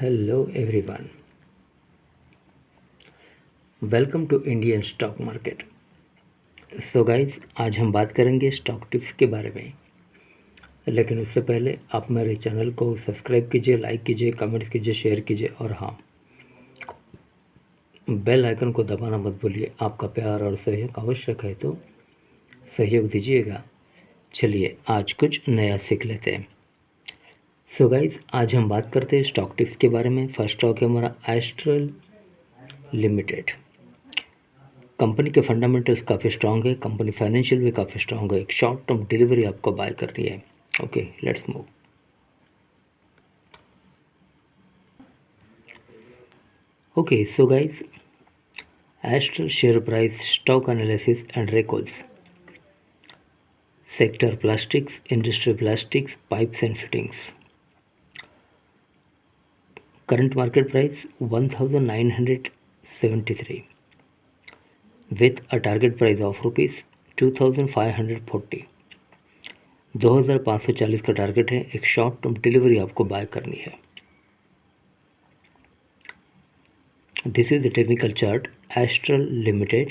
Hello everyone. Welcome to Indian stock market. So guys, आज हम बात करेंगे स्टॉक टिप्स के बारे में। लेकिन उससे पहले आप मेरे चैनल को सब्सक्राइब कीजिए, लाइक कीजिए, कमेंट्स कीजिए, शेयर कीजिए और हाँ, बेल आइकन को दबाना मत भूलिए। आपका प्यार और सहयोग आवश्यक है, तो सहयोग दीजिएगा। चलिए आज कुछ नया सीख लेते हैं। सो गाइज, आज हम बात करते हैं स्टॉक टिप्स के बारे में। फर्स्ट स्टॉक है हमारा एस्ट्रल लिमिटेड। कंपनी के फंडामेंटल्स काफ़ी स्ट्रांग है, कंपनी फाइनेंशियल भी काफ़ी स्ट्रांग है। एक शॉर्ट टर्म डिलीवरी आपको बाय करनी है। Okay, let's move. Okay, so guys, astral share price, stock analysis and records. Sector plastics, industry plastics, pipes and fittings. Current market price 1973 with a target price of ₹2540। 2540 का target है। एक short term delivery आपको bye करनी है। This is the technical chart astral limited.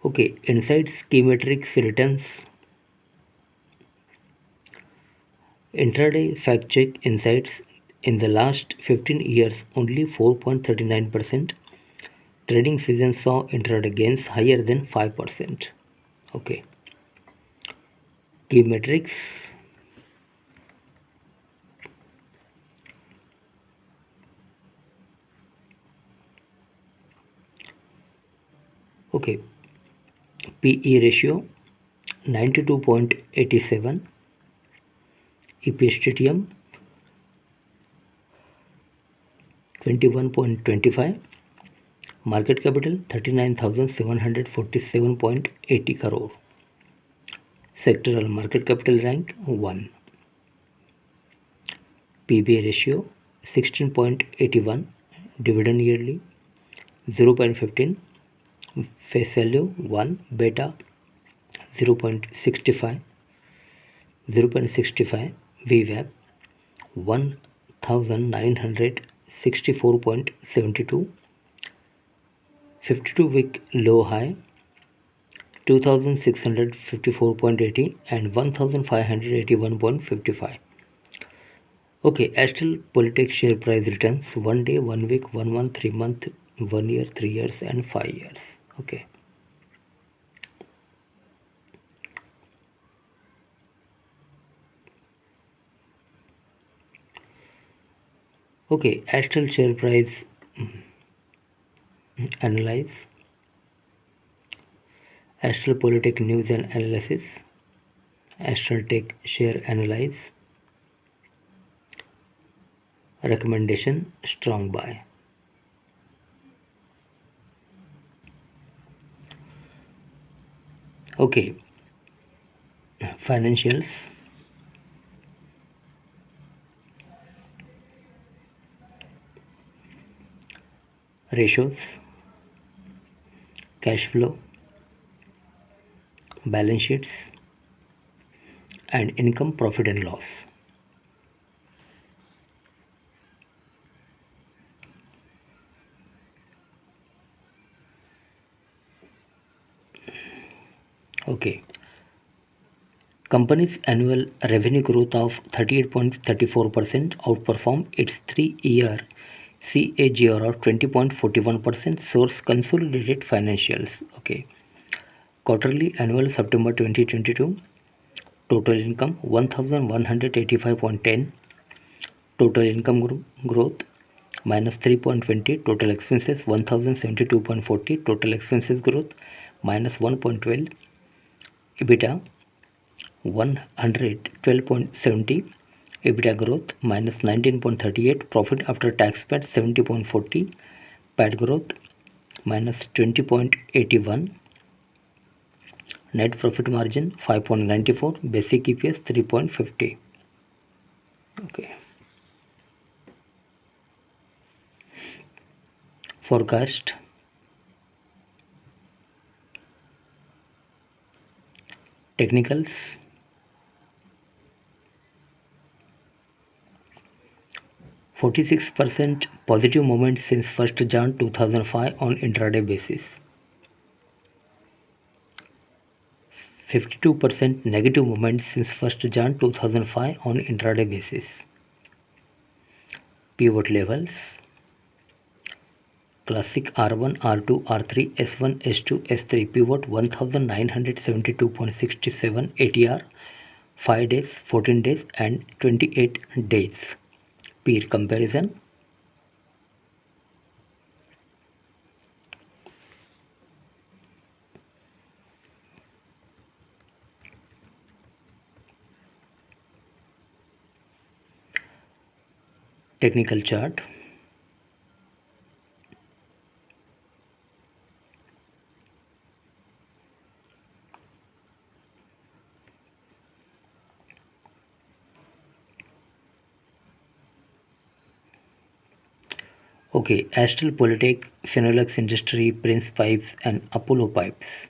Okay, inside की metrics returns, intraday fact check insights. In the last 15 years, only 4.39% trading season saw intraday gains higher than 5%. Okay, key metrics. Okay, PE ratio 92.87, EPS 21.25, market capital 39,747.80 crore, sectoral market capital rank 1, PB ratio 16.81, dividend yearly 0.15, face value 1, beta 0.65, VWAP 1964.72, 52-week low high 2654.80 and 1581.55. Okay, Astral Politics share price returns 1 day, 1 week, 1 month, 3 month, 1 year, 3 years and 5 years. Okay. Okay, Astral share price analyze. Astral Politic news and analysis. Astral Tech share analyze. Recommendation strong buy. Okay, financials. Ratios, cash flow, balance sheets and income, profit and loss. Okay, company's annual revenue growth of 38.34% outperformed its 3-year CAGR of 20.41%. Source consolidated financials. Okay, quarterly annual September 2022 total income 1185.10, total income growth minus 3.20, total expenses 1072.40, total expenses growth minus 1.12, EBITDA 112.70, EBITDA growth minus 19.38, profit after tax PAT 70.40, PAT growth minus 20.81, net profit margin 5.94, basic EPS 3.50. Okay. Forecast. Technicals. %46 positive movement since 1st Jan 2005 on intraday basis. 52% negative movement since 1st Jan 2005 on intraday basis. Pivot levels. Classic R1, R2, R3, S1, S2, S3 pivot 1972.67 ATR 5 days, 14 days and 28 days. Peer comparison. Technical chart. Okay, Astral Ltd, Phenolux Industry, Prince Pipes and Apollo Pipes.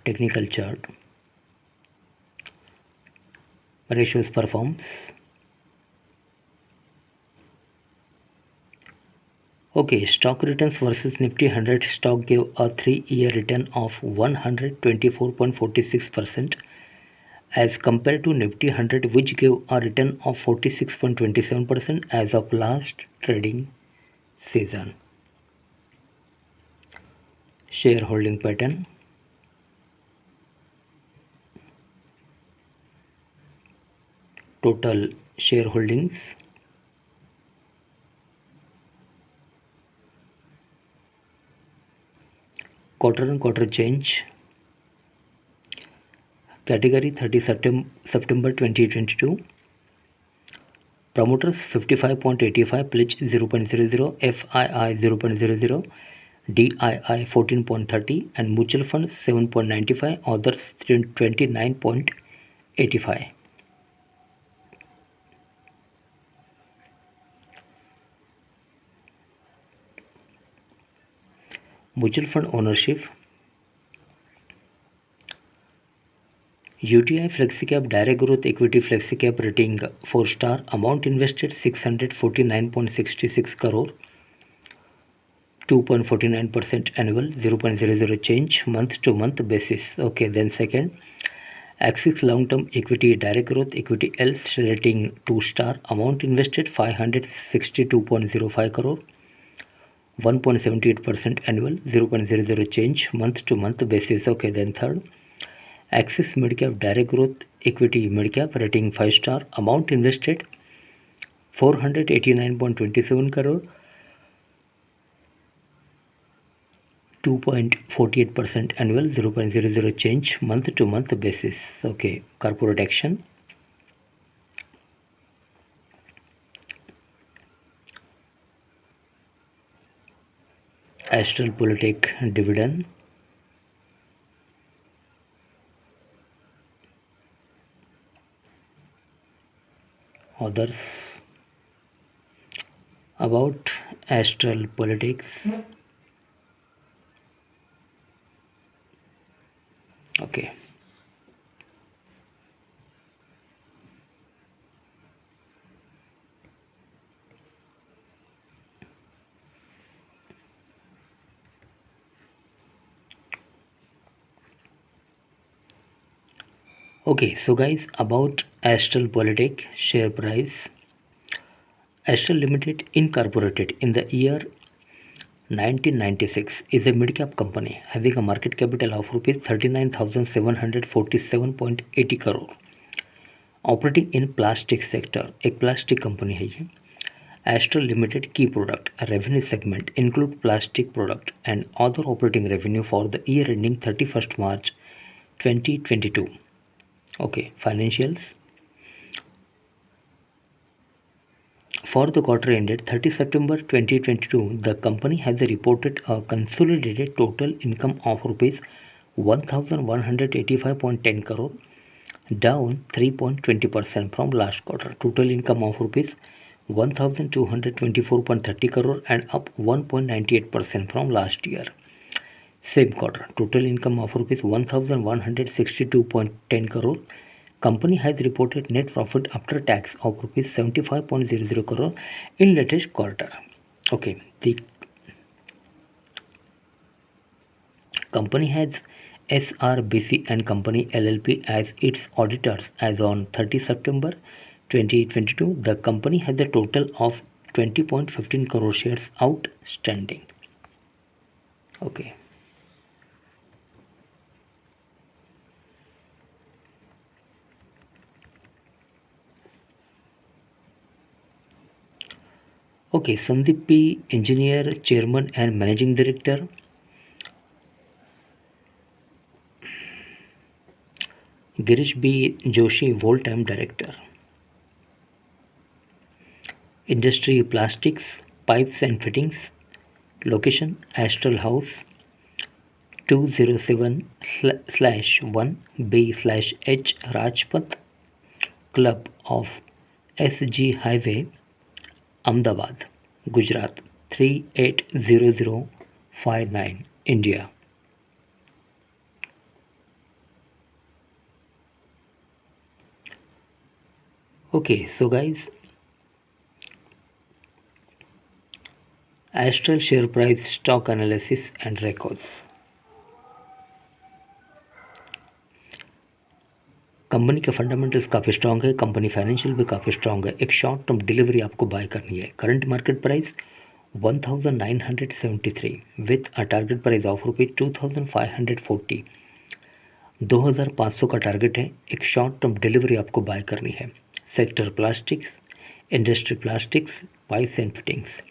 Technical chart. Ratios performs. Okay, stock returns versus Nifty 100 stock gave a 3-year return of 124.46% as compared to Nifty 100 which gave a return of 46.27% as of last trading season. Shareholding pattern. Total shareholdings. Quarter-on-quarter change. Category 30 September 2022. Promoters 55.85, pledge 0.00, FII 0.00, DII 14.30 and mutual funds 7.95, others 29.85. Mutual fund ownership. UTI FlexiCap Direct Growth Equity FlexiCap rating 4-star, amount invested 649.66 crore, 2.49% annual, 0.00 change month to month basis. Okay, then second, Axis Long Term Equity Direct Growth Equity Else rating 2-star, amount invested 562.05 crore, 1.78% annual, 0.00 change month to month basis. Okay, then third, Axis Midcap Direct Growth Equity Midcap rating 5-star, amount invested 489.27 crore, 2.48% annual, 0.00 change month to month basis. Okay, corporate action. Astral Ltd dividend. Others. About Astral Politics. Okay. Okay, so guys, about Astral Ltd share price. Astral Limited incorporated in the year 1996 is a mid-cap company having a market capital of rupees 39,747.80 crore, operating in plastic sector. एक plastic company है ये. Astral Limited key product revenue segment include plastic product and other operating revenue for the year ending 31st March 2022. Okay, financials. For the quarter ended 30 September 2022, the company has reported a consolidated total income of rupees 1185.10 crore, down 3.20% from last quarter. Total income of rupees 1224.30 crore and up 1.98% from last year. Same quarter, total income of rupees 1162.10 crore. Company has reported net profit after tax of rupees 75.00 crore in latest quarter. Okay, the company has SRBC and Company LLP as its auditors as on 30 September 2022. The company has a total of 20.15 crore shares outstanding. Okay. Okay, Sandeep P, Engineer, Chairman and Managing Director. Girish B. Joshi, Full-Time Director. Industry Plastics, Pipes and Fittings. Location Astral House 207/1B/H Rajpath, Club of SG Highway, Ahmedabad, Gujarat 380059, India. Okay, so guys, Astral share price, stock analysis and Recos. Company के fundamentals काफ़ी strong है, company financial भी काफ़ी strong है। एक short term delivery आपको bye करनी है। Current market price 1973 with a target price of ₹2540। 2500 का टारगेट है। एक शॉर्ट टर्म डिलीवरी आपको बाय करनी है। Sector plastics, industry plastics, pipes and fittings.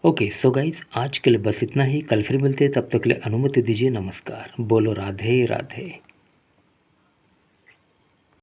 Okay so guys, आज के लिए बस इतना ही। कल फिर मिलते हैं, तब तक के लिए अनुमति दीजिए। नमस्कार। बोलो राधे राधे।